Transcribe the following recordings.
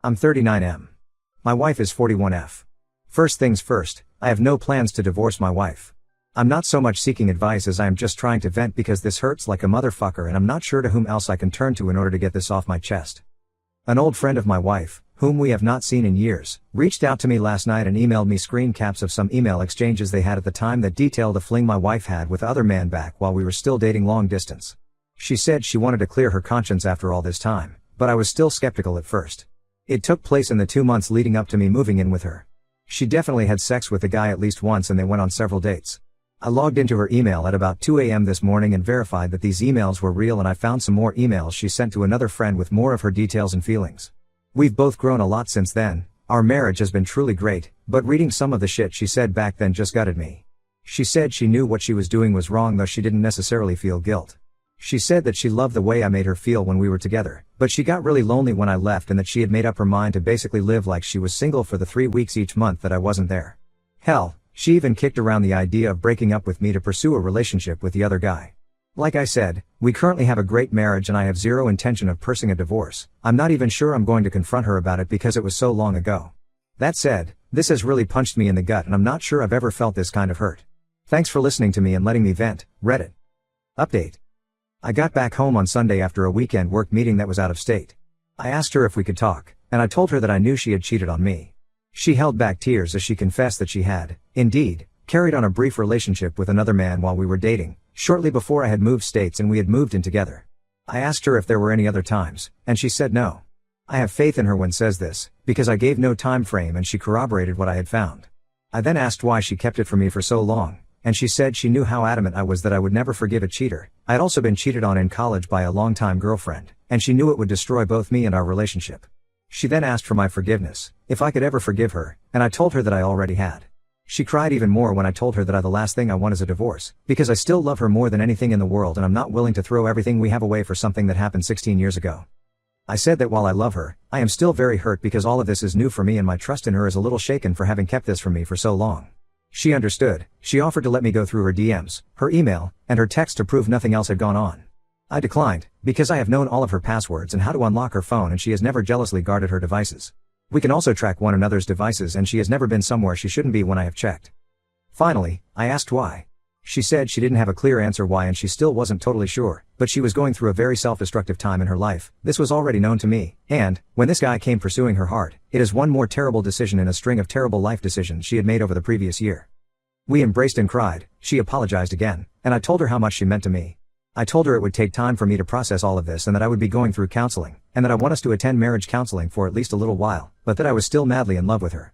I'm 39M. My wife is 41F. First things first, I have no plans to divorce my wife. I'm not so much seeking advice as I am just trying to vent because this hurts like a motherfucker and I'm not sure to whom else I can turn to in order to get this off my chest. An old friend of my wife, whom we have not seen in years, reached out to me last night and emailed me screen caps of some email exchanges they had at the time that detailed a fling my wife had with other man back while we were still dating long distance. She said she wanted to clear her conscience after all this time, but I was still skeptical at first. It took place in the 2 months leading up to me moving in with her. She definitely had sex with the guy at least once and they went on several dates. I logged into her email at about 2 a.m. this morning and verified that these emails were real, and I found some more emails she sent to another friend with more of her details and feelings. We've both grown a lot since then. Our marriage has been truly great, but reading some of the shit she said back then just gutted me. She said she knew what she was doing was wrong, though she didn't necessarily feel guilt. She said that she loved the way I made her feel when we were together, but she got really lonely when I left and that she had made up her mind to basically live like she was single for the 3 weeks each month that I wasn't there. Hell, she even kicked around the idea of breaking up with me to pursue a relationship with the other guy. Like I said, we currently have a great marriage and I have zero intention of pursuing a divorce. I'm not even sure I'm going to confront her about it because it was so long ago. That said, this has really punched me in the gut and I'm not sure I've ever felt this kind of hurt. Thanks for listening to me and letting me vent. Reddit. Update. I got back home on Sunday after a weekend work meeting that was out of state. I asked her if we could talk, and I told her that I knew she had cheated on me. She held back tears as she confessed that she had, indeed, carried on a brief relationship with another man while we were dating, shortly before I had moved states and we had moved in together. I asked her if there were any other times, and she said no. I have faith in her when says this, because I gave no time frame and she corroborated what I had found. I then asked why she kept it from me for so long, and she said she knew how adamant I was that I would never forgive a cheater. I had also been cheated on in college by a longtime girlfriend, and she knew it would destroy both me and our relationship. She then asked for my forgiveness, if I could ever forgive her, and I told her that I already had. She cried even more when I told her that the last thing I want is a divorce, because I still love her more than anything in the world and I'm not willing to throw everything we have away for something that happened 16 years ago. I said that while I love her, I am still very hurt because all of this is new for me and my trust in her is a little shaken for having kept this from me for so long. She understood. She offered to let me go through her DMs, her email, and her text to prove nothing else had gone on. I declined, because I have known all of her passwords and how to unlock her phone and she has never jealously guarded her devices. We can also track one another's devices and she has never been somewhere she shouldn't be when I have checked. Finally, I asked why. She said she didn't have a clear answer why and she still wasn't totally sure, but she was going through a very self-destructive time in her life. This was already known to me, and, when this guy came pursuing her heart, it is one more terrible decision in a string of terrible life decisions she had made over the previous year. We embraced and cried, she apologized again, and I told her how much she meant to me. I told her it would take time for me to process all of this and that I would be going through counseling, and that I want us to attend marriage counseling for at least a little while, but that I was still madly in love with her.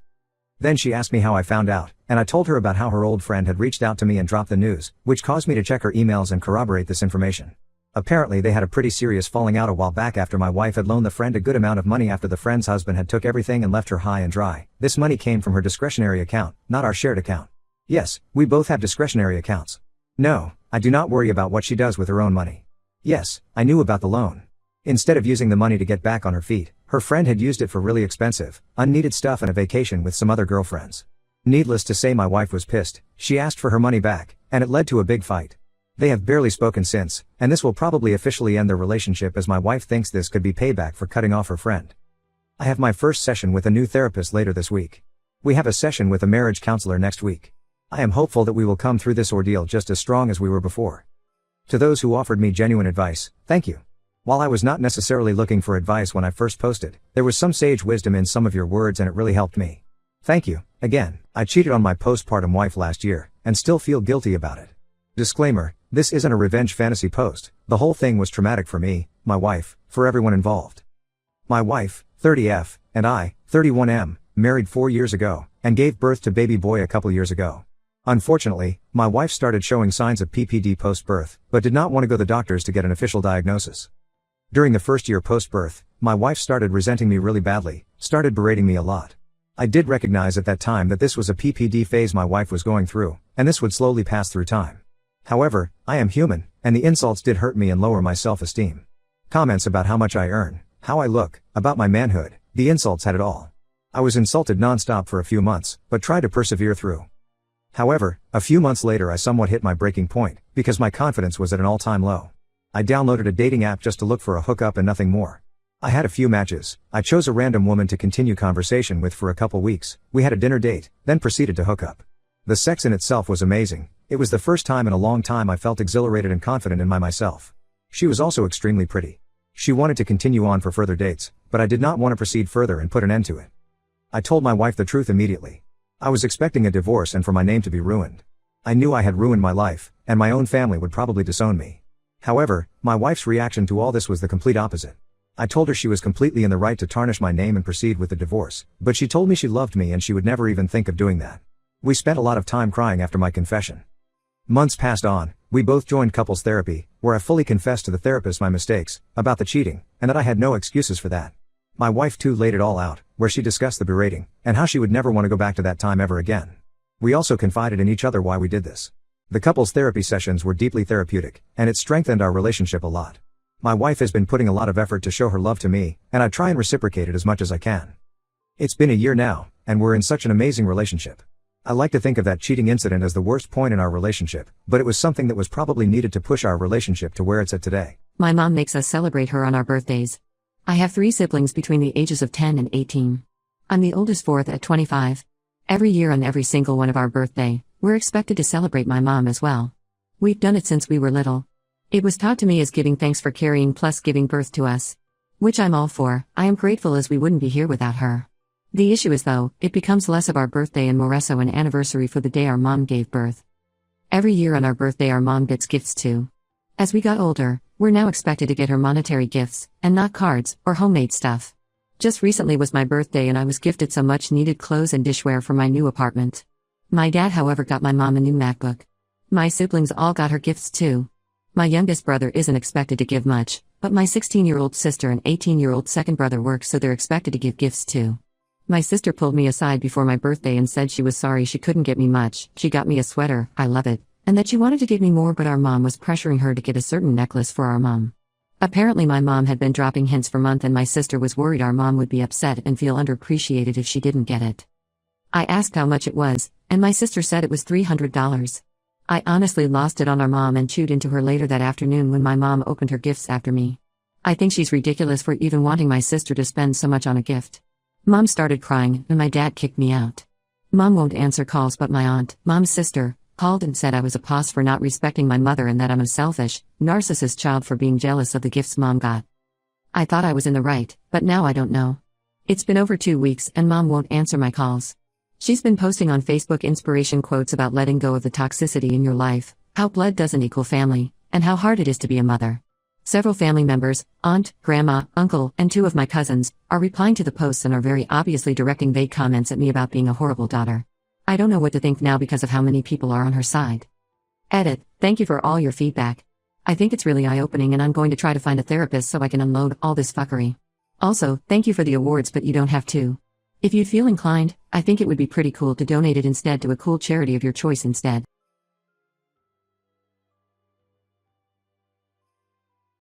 Then she asked me how I found out, and I told her about how her old friend had reached out to me and dropped the news, which caused me to check her emails and corroborate this information. Apparently they had a pretty serious falling out a while back after my wife had loaned the friend a good amount of money after the friend's husband had took everything and left her high and dry. This money came from her discretionary account, not our shared account. Yes, we both have discretionary accounts. No, I do not worry about what she does with her own money. Yes, I knew about the loan. Instead of using the money to get back on her feet, her friend had used it for really expensive, unneeded stuff and a vacation with some other girlfriends. Needless to say my wife was pissed. She asked for her money back, and it led to a big fight. They have barely spoken since, and this will probably officially end their relationship as my wife thinks this could be payback for cutting off her friend. I have my first session with a new therapist later this week. We have a session with a marriage counselor next week. I am hopeful that we will come through this ordeal just as strong as we were before. To those who offered me genuine advice, thank you. While I was not necessarily looking for advice when I first posted, there was some sage wisdom in some of your words and it really helped me. Thank you. Again, I cheated on my postpartum wife last year, and still feel guilty about it. Disclaimer, this isn't a revenge fantasy post. The whole thing was traumatic for me, my wife, for everyone involved. My wife, 30F, and I, 31M, married 4 years ago, and gave birth to baby boy a couple years ago. Unfortunately, my wife started showing signs of PPD post-birth, but did not want to go to the doctors to get an official diagnosis. During the first year post-birth, my wife started resenting me really badly, started berating me a lot. I did recognize at that time that this was a PPD phase my wife was going through, and this would slowly pass through time. However, I am human, and the insults did hurt me and lower my self-esteem. Comments about how much I earn, how I look, about my manhood, the insults had it all. I was insulted non-stop for a few months, but tried to persevere through. However, a few months later I somewhat hit my breaking point, because my confidence was at an all-time low. I downloaded a dating app just to look for a hookup and nothing more. I had a few matches. I chose a random woman to continue conversation with for a couple weeks. We had a dinner date, then proceeded to hook up. The sex in itself was amazing. It was the first time in a long time I felt exhilarated and confident in myself. She was also extremely pretty. She wanted to continue on for further dates, but I did not want to proceed further and put an end to it. I told my wife the truth immediately. I was expecting a divorce and for my name to be ruined. I knew I had ruined my life, and my own family would probably disown me. However, my wife's reaction to all this was the complete opposite. I told her she was completely in the right to tarnish my name and proceed with the divorce, but she told me she loved me and she would never even think of doing that. We spent a lot of time crying after my confession. Months passed on, we both joined couples therapy, where I fully confessed to the therapist my mistakes, about the cheating, and that I had no excuses for that. My wife too laid it all out, where she discussed the berating, and how she would never want to go back to that time ever again. We also confided in each other why we did this. The couples therapy sessions were deeply therapeutic, and it strengthened our relationship a lot. My wife has been putting a lot of effort to show her love to me, and I try and reciprocate it as much as I can. It's been a year now, and we're in such an amazing relationship. I like to think of that cheating incident as the worst point in our relationship, but it was something that was probably needed to push our relationship to where it's at today. My mom makes us celebrate her on our birthdays. I have 3 siblings between the ages of 10 and 18. I'm the oldest fourth at 25. Every year on every single one of our birthday, we're expected to celebrate my mom as well. We've done it since we were little. It was taught to me as giving thanks for carrying plus giving birth to us. Which I'm all for. I am grateful as we wouldn't be here without her. The issue is though, it becomes less of our birthday and more so an anniversary for the day our mom gave birth. Every year on our birthday our mom gets gifts too. As we got older, we're now expected to get her monetary gifts, and not cards, or homemade stuff. Just recently was my birthday and I was gifted some much needed clothes and dishware for my new apartment. My dad however got my mom a new MacBook. My siblings all got her gifts too. My youngest brother isn't expected to give much, but my 16-year-old sister and 18-year-old second brother work so they're expected to give gifts too. My sister pulled me aside before my birthday and said she was sorry she couldn't get me much, she got me a sweater, I love it, and that she wanted to give me more but our mom was pressuring her to get a certain necklace for our mom. Apparently my mom had been dropping hints for months and my sister was worried our mom would be upset and feel underappreciated if she didn't get it. I asked how much it was, and my sister said it was $300. I honestly lost it on our mom and chewed into her later that afternoon when my mom opened her gifts after me. I think she's ridiculous for even wanting my sister to spend so much on a gift. Mom started crying, and my dad kicked me out. Mom won't answer calls but my aunt, mom's sister, called and said I was a pos for not respecting my mother and that I'm a selfish, narcissist child for being jealous of the gifts mom got. I thought I was in the right, but now I don't know. It's been over 2 weeks and mom won't answer my calls. She's been posting on Facebook inspiration quotes about letting go of the toxicity in your life, how blood doesn't equal family, and how hard it is to be a mother. Several family members, aunt, grandma, uncle, and 2 of my cousins, are replying to the posts and are very obviously directing vague comments at me about being a horrible daughter. I don't know what to think now because of how many people are on her side. Edit, thank you for all your feedback. I think it's really eye-opening and I'm going to try to find a therapist so I can unload all this fuckery. Also, thank you for the awards but you don't have to. If you'd feel inclined, I think it would be pretty cool to donate it instead to a cool charity of your choice instead.